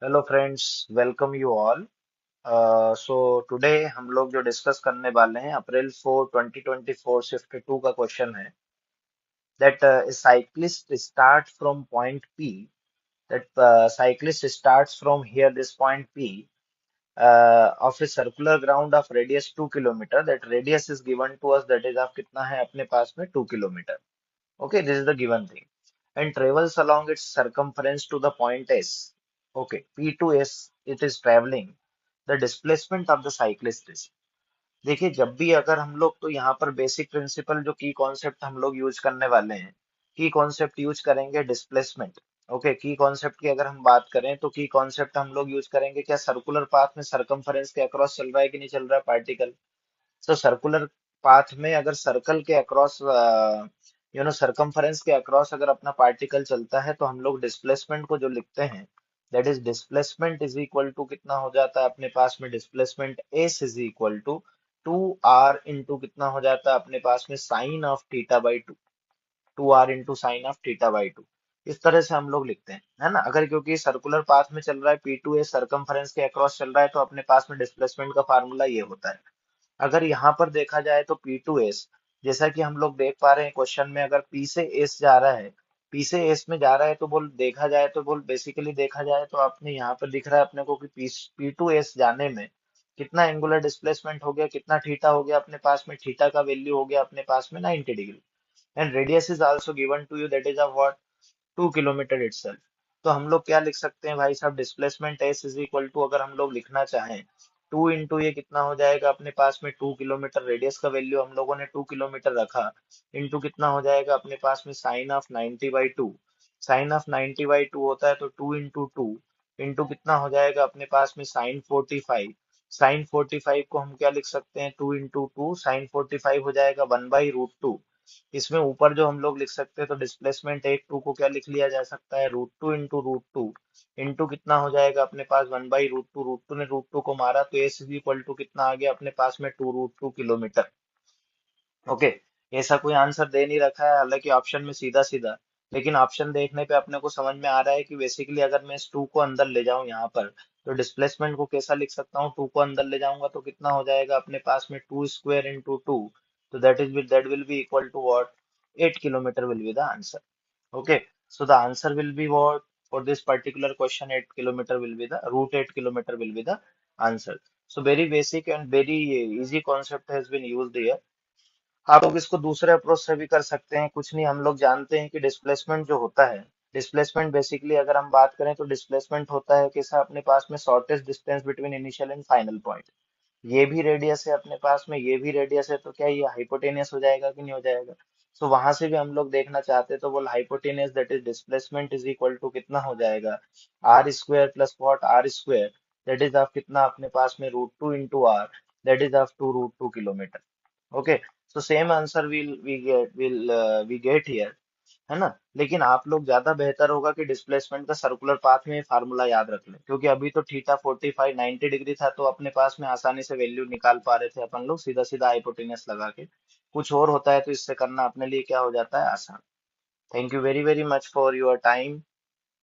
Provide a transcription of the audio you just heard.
Hello friends, welcome you all. So today हम लोग जो डिस्कस करने वाले हैं अप्रैल 4 2024 शिफ्ट 2 का क्वेश्चन है that cyclist start from point P that cyclist starts from here this point P of a circular ground of radius 2 kilometer. That radius is given to us, that is आप कितना है अपने पास में 2 kilometre. Okay, this is the given thing. And travels along its circumference to the point S. Okay, P to S it is traveling. The displacement of the cyclist is. देखिए, जब भी अगर हम लोग तो यहाँ पर बेसिक प्रिंसिपल जो की कॉन्सेप्ट हम लोग यूज करने वाले हैं, की कॉन्सेप्ट यूज करेंगे डिस्प्लेसमेंट। ओके, की कॉन्सेप्ट की अगर हम बात करें तो की कॉन्सेप्ट हम लोग यूज करेंगे क्या, सर्कुलर पाथ में सरकमफेरेंस के अक्रॉस चल रहा है कि नहीं चल रहा है पार्टिकल। सो सर्कुलर पाथ में अगर सर्कल के अक्रॉस सरकमफेरेंस के अक्रॉस अगर अपना पार्टिकल चलता है तो हम लोग डिस्प्लेसमेंट को जो लिखते हैं, that is displacement is equal to कितना हो जाता है अपने पास में, displacement S is equal to 2r into कितना हो जाता है अपने पास में sine of theta by 2, 2r into sine of theta by 2। इस तरह से हम लोग लिखते हैं, है ना। अगर क्योंकि सर्कुलर पाथ में चल रहा है, पी टू ए सरकमफेरेंस के अक्रॉस चल रहा है, तो अपने पास में डिस्प्लेसमेंट का फार्मूला ये होता है। अगर यहाँ पर देखा जाए तो पी टू एस, जैसा कि हम लोग देख पा रहे हैं क्वेश्चन में, अगर पी से एस जा रहा है, पी से एस में जा रहा है, तो बोल देखा जाए तो बोल बेसिकली देखा जाए तो आपने यहाँ पर दिख रहा है अपने को कि पी टू एस जाने में कितना एंगुलर डिस्प्लेसमेंट हो गया, कितना थीटा हो गया अपने पास में, थीटा का वैल्यू हो गया अपने पास में 90 degree. And radius is also given to you, that is of what, 2 kilometre itself. तो हम लोग क्या लिख सकते हैं भाई साहब, displacement S is equal to, अगर हम लोग लिखना चाहें, 2 इंटू ये कितना हो जाएगा अपने पास में 2 किलोमीटर, रेडियस का वैल्यू हम लोगों ने 2 किलोमीटर रखा, इंटू कितना हो जाएगा अपने पास में साइन ऑफ 90/2। साइन ऑफ 90/2 होता है तो 2 इंटू 2 इंटू कितना हो जाएगा अपने पास में साइन 45। साइन 45 को हम क्या लिख सकते हैं, 2 इंटू 2 साइन 45 हो जाएगा 1/√2। इसमें ऊपर जो हम लोग लिख सकते हैं, तो डिस्प्लेसमेंट एक टू को क्या लिख लिया जा सकता है, √2 इंटू √2 इंटू कितना हो जाएगा अपने पास 1/√2। √2 ने √2 को मारा तो एस इज इक्वल टू कितना आ गया अपने पास में, 2√2 किलोमीटर। ओके, ऐसा कोई आंसर दे नहीं रखा है हालांकि ऑप्शन में सीधा सीधा, लेकिन ऑप्शन देखने पे अपने को समझ में आ रहा है कि बेसिकली अगर मैं इस 2 को अंदर ले जाऊं यहाँ पर, तो डिस्प्लेसमेंट को कैसा लिख सकता हूँ, 2 को अंदर ले जाऊंगा तो कितना हो जाएगा अपने पास में 2 स्क्वायर इंटू 2, तो that will be equal to what, 8 kilometre will be the answer. Okay, so the answer will be what for this particular question, 8 kilometer will be the root 8 kilometer will be the answer. So very basic and very easy concept has been used here. आप लोग इसको दूसरे approach से भी कर सकते हैं, कुछ नहीं, हम लोग जानते हैं कि डिस्प्लेसमेंट जो होता है, डिस्प्लेसमेंट बेसिकली अगर हम बात करें तो डिस्प्लेसमेंट होता है कैसा अपने पास में, shortest distance between initial and final point. ये भी रेडियस है अपने पास में, ये भी रेडियस है, तो क्या ये हाइपोटेनियस हो जाएगा कि नहीं हो जाएगा। सो वहां से भी हम लोग देखना चाहते हैं तो बोल hypotenuse that is displacement is equal to कितना हो जाएगा, R square plus what, R square that is of कितना अपने पास में √2 into R, that is of 2√2 kilometre. Okay, so same answer we get here, है ना। लेकिन आप लोग ज्यादा बेहतर होगा कि डिस्प्लेसमेंट का सर्कुलर पाथ में फार्मूला याद रख लें, क्योंकि अभी तो थीटा 45 90 डिग्री था तो अपने पास में आसानी से वैल्यू निकाल पा रहे थे अपन लोग सीधा सीधा हाइपोटेनस लगा के। कुछ और होता है तो इससे करना अपने लिए क्या हो जाता है, आसान। Thank you very very much for your time.